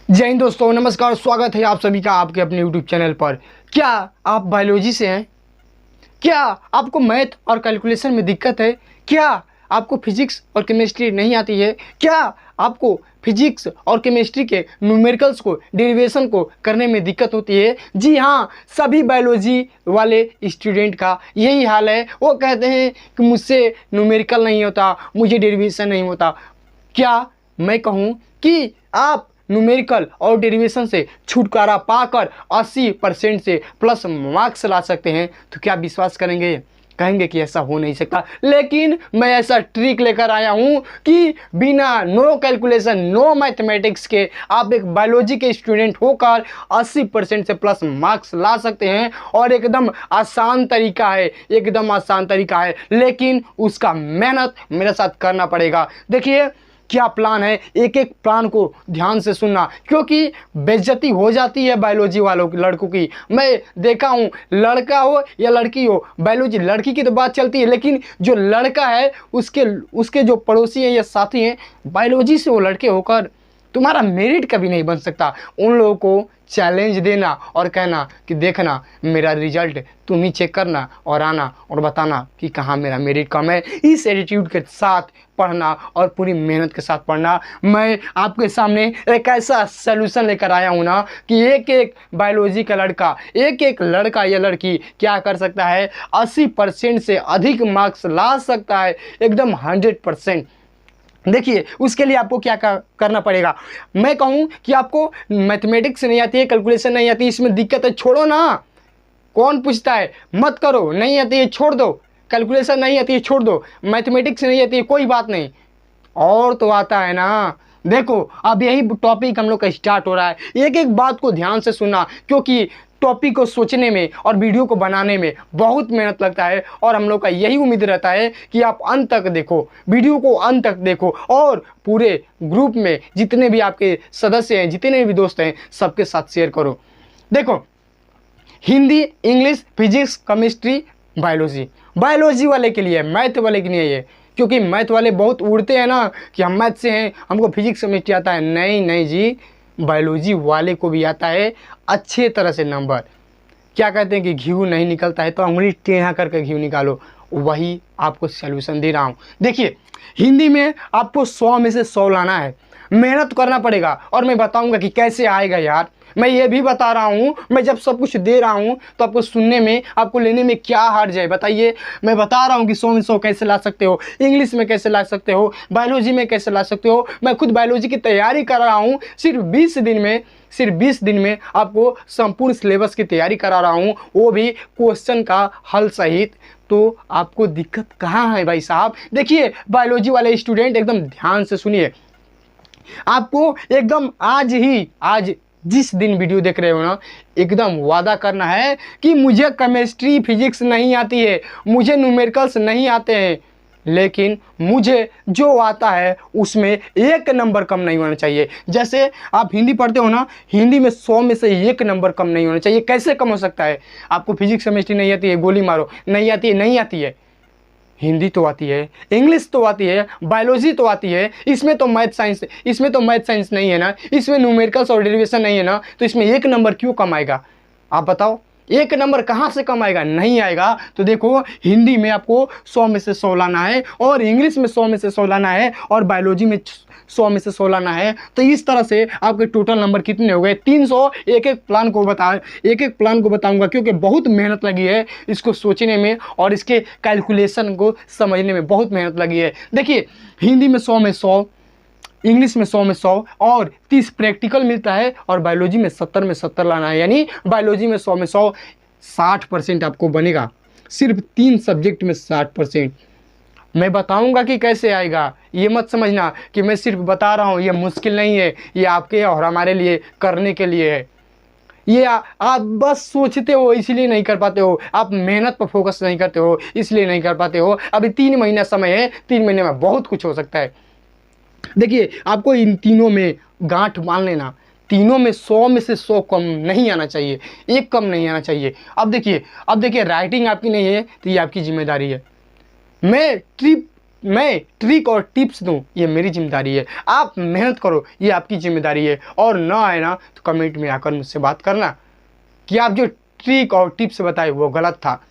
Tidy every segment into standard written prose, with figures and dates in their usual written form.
जय हिंद दोस्तों, नमस्कार। स्वागत है आप सभी का आपके अपने YouTube चैनल पर। क्या आप बायोलॉजी से हैं? क्या आपको मैथ और कैलकुलेशन में दिक्कत है? क्या आपको फिजिक्स और केमिस्ट्री नहीं आती है? क्या आपको फिजिक्स और केमिस्ट्री के न्यूमेरिकल्स को, डेरिवेशन को करने में दिक्कत होती है? जी हाँ, सभी बायोलॉजी वाले स्टूडेंट का यही हाल है। वो कहते हैं कि मुझसे न्यूमेरिकल नहीं होता, मुझे डेरिवेशन नहीं होता। क्या मैं कहूँ कि आप न्यूमेरिकल और डेरिवेशन से छुटकारा पाकर 80% से प्लस मार्क्स ला सकते हैं? तो क्या विश्वास करेंगे? कहेंगे कि ऐसा हो नहीं सकता। लेकिन मैं ऐसा ट्रिक लेकर आया हूं कि बिना नो कैलकुलेशन, नो मैथमेटिक्स के आप एक बायोलॉजी के स्टूडेंट होकर 80% से प्लस मार्क्स ला सकते हैं। और एकदम आसान तरीका है, एकदम आसान तरीका है, लेकिन उसका मेहनत मेरे साथ करना पड़ेगा। देखिए क्या प्लान है, एक एक प्लान को ध्यान से सुनना, क्योंकि बेइज्जती हो जाती है बायोलॉजी वालों की, लड़कों की। मैं देखा हूँ, लड़का हो या लड़की हो, बायोलॉजी लड़की की तो बात चलती है, लेकिन जो लड़का है उसके जो पड़ोसी हैं या साथी हैं, बायोलॉजी से वो लड़के होकर तुम्हारा मेरिट कभी नहीं बन सकता। उन लोगों को चैलेंज देना और कहना कि देखना मेरा रिजल्ट तुम ही चेक करना और आना और बताना कि कहाँ मेरा मेरिट कम है। इस एटीट्यूड के साथ पढ़ना और पूरी मेहनत के साथ पढ़ना। मैं आपके सामने एक ऐसा सलूशन लेकर आया हूँ ना कि एक एक बायोलॉजी का लड़का, एक एक लड़का या लड़की क्या कर सकता है, 80% से अधिक मार्क्स ला सकता है, एकदम 100%। देखिए उसके लिए आपको क्या करना पड़ेगा। मैं कहूँ कि आपको मैथमेटिक्स नहीं आती है, कैलकुलेशन नहीं आती, इसमें दिक्कत है, छोड़ो ना। कौन पूछता है? मत करो, नहीं आती है छोड़ दो। कैलकुलेशन नहीं आती है छोड़ दो, मैथमेटिक्स नहीं आती है कोई बात नहीं, और तो आता है ना। देखो अब यही टॉपिक हम लोग का स्टार्ट हो रहा है। एक एक बात को ध्यान से सुनना, क्योंकि टॉपिक को सोचने में और वीडियो को बनाने में बहुत मेहनत लगता है। और हम लोग का यही उम्मीद रहता है कि आप अंत तक देखो, वीडियो को अंत तक देखो, और पूरे ग्रुप में जितने भी आपके सदस्य हैं, जितने भी दोस्त हैं, सबके साथ शेयर करो। देखो Hindi, English, physics, chemistry, biology, biology वाले के लिए, मैथ वाले के लिए ये, क्योंकि मैथ वाले बहुत उड़ते हैं ना कि हम मैथ से हैं, हमको फिजिक्स केमिस्ट्री आता है। नहीं नहीं जी, बायोलॉजी वाले को भी आता है अच्छे तरह से नंबर। क्या कहते हैं कि घी नहीं निकलता है तो उंगली टेढ़ा करके घी निकालो, वही आपको सलूशन दे रहा हूँ। देखिए हिंदी में आपको 100 में से 100 लाना है, मेहनत करना पड़ेगा, और मैं बताऊंगा कि कैसे आएगा यार। मैं ये भी बता रहा हूँ, मैं जब सब कुछ दे रहा हूँ तो आपको सुनने में, आपको लेने में क्या हर्ज है बताइए। मैं बता रहा हूँ कि 100 में 100 कैसे ला सकते हो, इंग्लिश में कैसे ला सकते हो, बायोलॉजी में कैसे ला सकते हो। मैं खुद बायोलॉजी की तैयारी कर रहा हूँ, सिर्फ 20 दिन में आपको संपूर्ण सिलेबस की तैयारी करा रहा हूँ, वो भी क्वेश्चन का हल सहित। तो आपको दिक्कत कहाँ है भाई साहब? देखिए बायोलॉजी वाले स्टूडेंट एकदम ध्यान से सुनिए। आपको एकदम आज जिस दिन वीडियो देख रहे हो ना, एकदम वादा करना है कि मुझे केमिस्ट्री फिजिक्स नहीं आती है, मुझे न्यूमेरिकल्स नहीं आते हैं, लेकिन मुझे जो आता है उसमें 1 नंबर कम नहीं होना चाहिए। जैसे आप हिंदी पढ़ते हो ना, हिंदी में 100 में से 1 नंबर कम नहीं होना चाहिए। कैसे कम हो सकता है? आपको फिजिक्स केमिस्ट्री नहीं आती है, गोली मारो, नहीं आती है, नहीं आती है। हिंदी तो आती है, इंग्लिश तो आती है, बायोलॉजी तो आती है, इसमें तो मैथ साइंस नहीं है ना, इसमें न्यूमेरिकल्स और डेरिवेशन नहीं है ना, तो इसमें 1 नंबर क्यों कम आएगा? आप बताओ, 1 नंबर कहाँ से कम आएगा? नहीं आएगा। तो देखो हिंदी में आपको 100 में से 100 लाना है, और इंग्लिश में 100 में से 100 लाना है, और बायोलॉजी में 100 में से 100 लाना है। तो इस तरह से आपके टोटल नंबर कितने हो गए? 300। एक एक प्लान को बताऊंगा, क्योंकि बहुत मेहनत लगी है इसको सोचने में और इसके कैलकुलेशन को समझने में बहुत मेहनत लगी है। देखिए हिंदी में 100 में 100, इंग्लिश में 100 में 100, और 30 प्रैक्टिकल मिलता है, और बायोलॉजी में 70 में 70 लाना है। यानी बायोलॉजी में 100 में 100, 60% आपको बनेगा। सिर्फ 3 सब्जेक्ट में 60%। मैं बताऊंगा कि कैसे आएगा, ये मत समझना कि मैं सिर्फ बता रहा हूँ। ये मुश्किल नहीं है, ये आपके और हमारे लिए करने के लिए है। ये आप बस सोचते हो इसलिए नहीं कर पाते हो, आप मेहनत पर फोकस नहीं करते हो इसलिए नहीं कर पाते हो। अभी 3 महीना समय है, 3 महीने में बहुत कुछ हो सकता है। देखिए आपको इन तीनों में गांठ मान लेना, तीनों में 100 में से 100 कम नहीं आना चाहिए, 1 कम नहीं आना चाहिए। अब देखिए राइटिंग आपकी नहीं है तो ये आपकी जिम्मेदारी है। मैं मैं ट्रिक और टिप्स दूं ये मेरी जिम्मेदारी है, आप मेहनत करो ये आपकी जिम्मेदारी है। और ना आए ना तो कमेंट में आकर मुझसे बात करना कि आप जो ट्रिक और टिप्स बताए वो गलत था,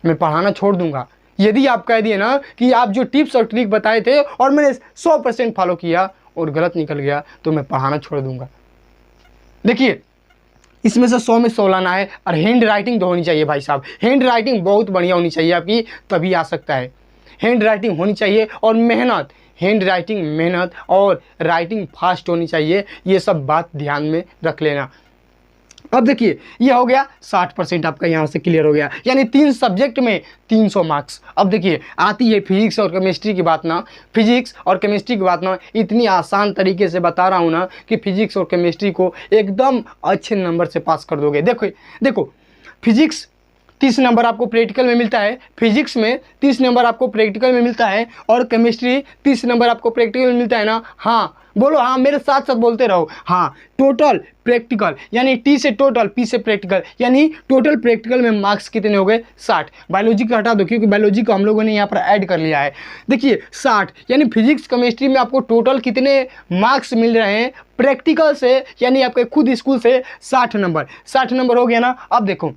मैं पढ़ाना छोड़ दूंगा। यदि आप कह दिए ना कि आप जो टिप्स और ट्रिक बताए थे और मैंने 100% फॉलो किया और गलत निकल गया तो मैं पढ़ाना छोड़ दूंगा। देखिए इसमें से 100 में 100 लाना है और हैंड राइटिंग तो होनी चाहिए भाई साहब, हैंड राइटिंग बहुत बढ़िया होनी चाहिए आपकी, तभी आ सकता है। हैंड राइटिंग होनी चाहिए और मेहनत, हैंड राइटिंग मेहनत और राइटिंग फास्ट होनी चाहिए, ये सब बात ध्यान में रख लेना। अब देखिए ये हो गया 60% आपका यहाँ से क्लियर हो गया, यानी 3 सब्जेक्ट में 300 मार्क्स। अब देखिए आती है फिजिक्स और केमिस्ट्री की बात ना, फिजिक्स और केमिस्ट्री की बात ना इतनी आसान तरीके से बता रहा हूँ ना कि फिजिक्स और केमिस्ट्री को एकदम अच्छे नंबर से पास कर दोगे। देखो फिजिक्स 30 नंबर आपको प्रैक्टिकल में मिलता है, फिजिक्स में 30 नंबर आपको प्रैक्टिकल में मिलता है और केमिस्ट्री 30 नंबर आपको प्रैक्टिकल में मिलता है ना। हाँ बोलो, हाँ मेरे साथ साथ बोलते रहो। हाँ टोटल प्रैक्टिकल यानी टी से टोटल, पी से प्रैक्टिकल, यानी टोटल प्रैक्टिकल में मार्क्स कितने हो गए 60। बायोलॉजी का हटा दो क्योंकि बायोलॉजी को हम लोगों ने यहाँ पर ऐड कर लिया है। देखिए 60 यानी फिजिक्स केमिस्ट्री में आपको टोटल कितने मार्क्स मिल रहे हैं प्रैक्टिकल से, यानी आपके खुद स्कूल से 60 नंबर हो गया ना। अब देखो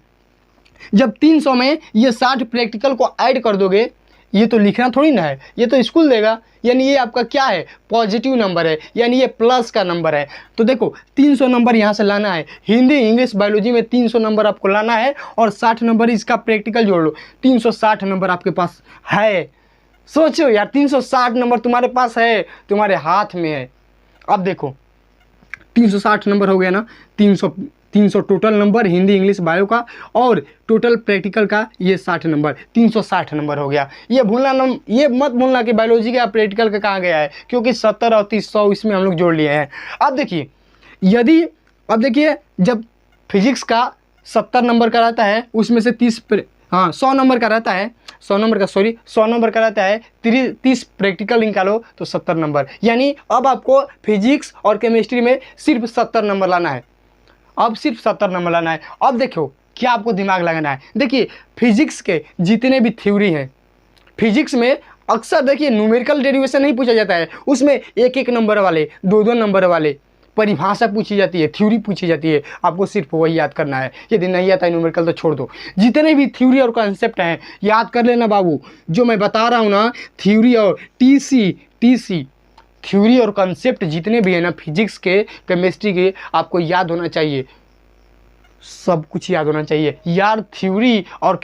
जब 300 में ये 60 प्रैक्टिकल को ऐड कर दोगे, ये तो लिखना थोड़ी ना है, ये तो स्कूल देगा, यानी ये आपका क्या है पॉजिटिव नंबर है, यानी ये प्लस का नंबर है। तो देखो 300 नंबर यहाँ से लाना है, हिंदी इंग्लिश बायोलॉजी में 300 नंबर आपको लाना है और 60 नंबर इसका प्रैक्टिकल जोड़ लो, 360 नंबर आपके पास है। सोचो यार 360 नंबर तुम्हारे पास है, तुम्हारे हाथ में है। अब देखो 360 नंबर हो गया ना, 300 total number Hindi English bio का और टोटल प्रैक्टिकल का ये 60 नंबर, 360 नंबर हो गया। ये ये मत भूलना कि बायोलॉजी का प्रैक्टिकल का कहाँ गया है, क्योंकि 70 और 30 100 इसमें हम लोग जोड़ लिए हैं। अब देखिए जब फिजिक्स का 70 नंबर का रहता है उसमें से 100 नंबर का रहता है, 100 नंबर का रहता है, 30 प्रैक्टिकल निकालो तो 70 नंबर, यानी अब आपको फिजिक्स और केमिस्ट्री में सिर्फ 70 नंबर लाना है। अब सिर्फ 70 नंबर लाना है। अब देखो क्या आपको दिमाग लगाना है। देखिए फिजिक्स के जितने भी थ्योरी हैं, फिजिक्स में अक्सर देखिए न्यूमेरिकल डेरिवेशन नहीं पूछा जाता है, उसमें 1-1 नंबर वाले 2-2 नंबर वाले परिभाषा पूछी जाती है, थ्योरी पूछी जाती है, आपको सिर्फ वही याद करना है। यदि नहीं आता है न्यूमेरिकल तो छोड़ दो, जितने भी थ्योरी और कॉन्सेप्ट हैं याद कर लेना बाबू। जो मैं बता रहा हूँ ना थ्योरी और टीसी थ्योरी और कॉन्सेप्ट जितने भी है ना फिजिक्स के केमिस्ट्री के, आपको याद होना चाहिए, सब कुछ याद होना चाहिए यार। थ्योरी और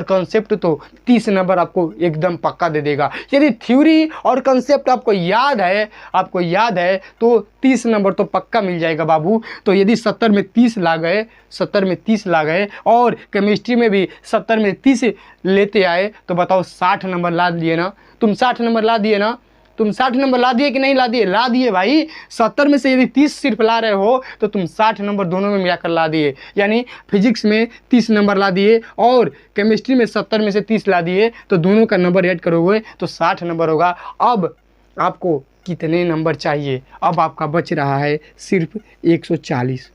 कॉन्सेप्ट तो 30 नंबर आपको एकदम पक्का दे देगा। यदि थ्योरी और कॉन्सेप्ट आपको याद है तो 30 नंबर तो पक्का मिल जाएगा बाबू। तो यदि 70 में 30 ला गए और केमिस्ट्री में भी 70 में 30 लेते आए तो बताओ 60 नंबर ला दिए ना तुम, 60 नंबर ला दिए ना तुम, 60 नंबर ला दिए कि नहीं ला दिए? ला दिए भाई। 70 में से यदि 30 सिर्फ ला रहे हो तो तुम 60 नंबर दोनों में मिलाकर ला दिए, यानी फिजिक्स में 30 नंबर ला दिए और केमिस्ट्री में 70 में से 30 ला दिए, तो दोनों का नंबर ऐड करोगे तो 60 नंबर होगा। अब आपको कितने नंबर चाहिए? अब आपका बच रहा है सिर्फ 140,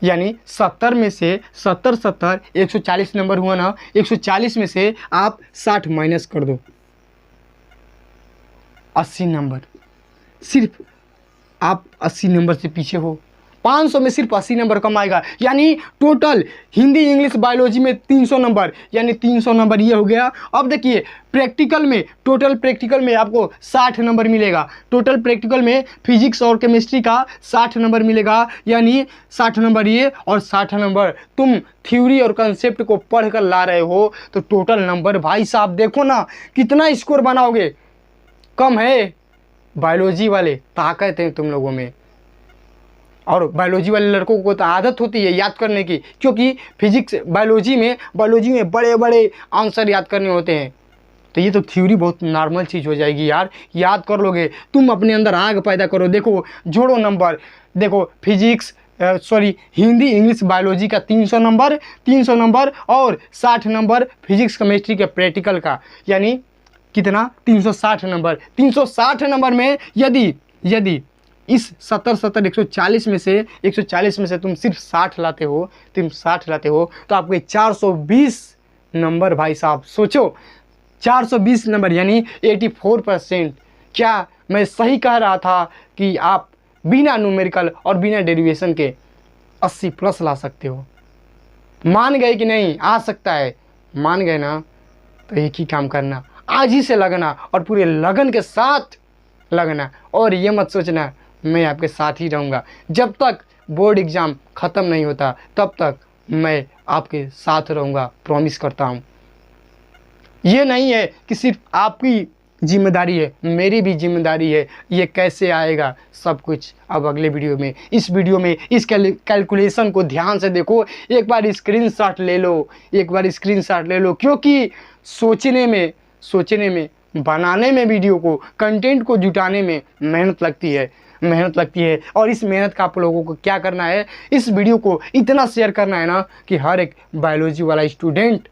यानी 70 में से 70 140 नंबर हुआ ना, 140 में से आप 60 माइनस कर दो, 80 नंबर। सिर्फ आप 80 नंबर से पीछे हो, 500 में सिर्फ 80 नंबर कम आएगा, यानी टोटल हिंदी इंग्लिश बायोलॉजी में 300 नंबर, यानी 300 नंबर ये हो गया। अब देखिए प्रैक्टिकल में, टोटल प्रैक्टिकल में आपको 60 नंबर मिलेगा, टोटल प्रैक्टिकल में फिजिक्स और केमिस्ट्री का 60 नंबर मिलेगा, यानी 60 नंबर ये और 60 नंबर तुम थ्योरी और कंसेप्ट को पढ़ कर ला रहे हो, तो टोटल नंबर भाई साहब देखो ना कितना स्कोर बनाओगे। कम है, बायोलॉजी वाले ताकत है तुम लोगों में, और बायोलॉजी वाले लड़कों को तो आदत होती है याद करने की, क्योंकि फिजिक्स बायोलॉजी में बड़े बड़े आंसर याद करने होते हैं। तो ये तो थ्योरी बहुत नॉर्मल चीज़ हो जाएगी यार, याद कर लोगे। तुम अपने अंदर आग पैदा करो, देखो जोड़ो नंबर, देखो हिंदी इंग्लिश बायोलॉजी का 300 नंबर और 60 नंबर फिजिक्स केमिस्ट्री के प्रैक्टिकल का, यानी कितना 360 नंबर। 360 नंबर में यदि इस 70 140 में से तुम सिर्फ 60 लाते हो, तो आपके 420 नंबर भाई साहब। सोचो 420 नंबर यानी 84%। क्या मैं सही कह रहा था कि आप बिना न्यूमेरिकल और बिना डेरिवेशन के 80 प्लस ला सकते हो? मान गए कि नहीं आ सकता है? मान गए ना? तो एक ही काम करना, आज ही से लगना और पूरे लगन के साथ लगना, और ये मत सोचना मैं आपके साथ ही रहूँगा। जब तक बोर्ड एग्ज़ाम ख़त्म नहीं होता तब तक मैं आपके साथ रहूँगा, प्रॉमिस करता हूँ। ये नहीं है कि सिर्फ आपकी जिम्मेदारी है, मेरी भी जिम्मेदारी है। ये कैसे आएगा सब कुछ अब अगले वीडियो में। इस वीडियो में इस कैलकुलेशन को ध्यान से देखो, एक बार स्क्रीनशॉट ले लो, एक बार स्क्रीनशॉट ले लो, क्योंकि सोचने में बनाने में, वीडियो को, कंटेंट को जुटाने में मेहनत लगती है। और इस मेहनत का आप लोगों को क्या करना है, इस वीडियो को इतना शेयर करना है ना कि हर एक बायोलॉजी वाला स्टूडेंट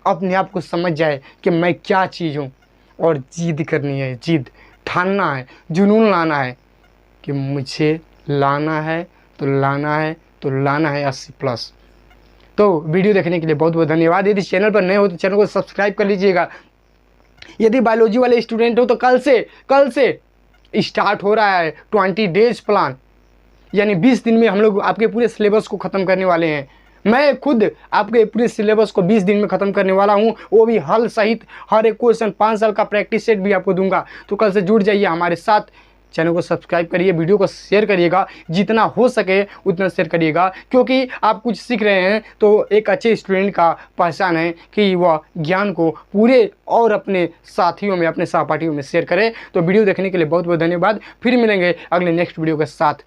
अपने आप को समझ जाए कि मैं क्या चीज़ हूँ, और जिद करनी है, जिद ठानना है, जुनून लाना है कि मुझे लाना है तो लाना है 80 प्लस। तो वीडियो देखने के लिए बहुत बहुत धन्यवाद। यदि चैनल पर नए हो तो चैनल को सब्सक्राइब कर लीजिएगा। यदि बायोलॉजी वाले स्टूडेंट हो तो कल से स्टार्ट हो रहा है 20 डेज प्लान, यानी 20 दिन में हम लोग आपके पूरे सिलेबस को ख़त्म करने वाले हैं। मैं खुद आपके पूरे सिलेबस को 20 दिन में ख़त्म करने वाला हूं, वो भी हल सहित। हर एक क्वेश्चन 5 साल का प्रैक्टिस सेट भी आपको दूंगा। तो कल से जुड़ जाइए हमारे साथ। चैनल को सब्सक्राइब करिए, वीडियो को शेयर करिएगा, जितना हो सके उतना शेयर करिएगा, क्योंकि आप कुछ सीख रहे हैं तो एक अच्छे स्टूडेंट का पहचान है कि वह ज्ञान को पूरे और अपने साथियों में, अपने सहपाठियों में शेयर करे। तो वीडियो देखने के लिए बहुत बहुत धन्यवाद। फिर मिलेंगे अगले नेक्स्ट वीडियो के साथ।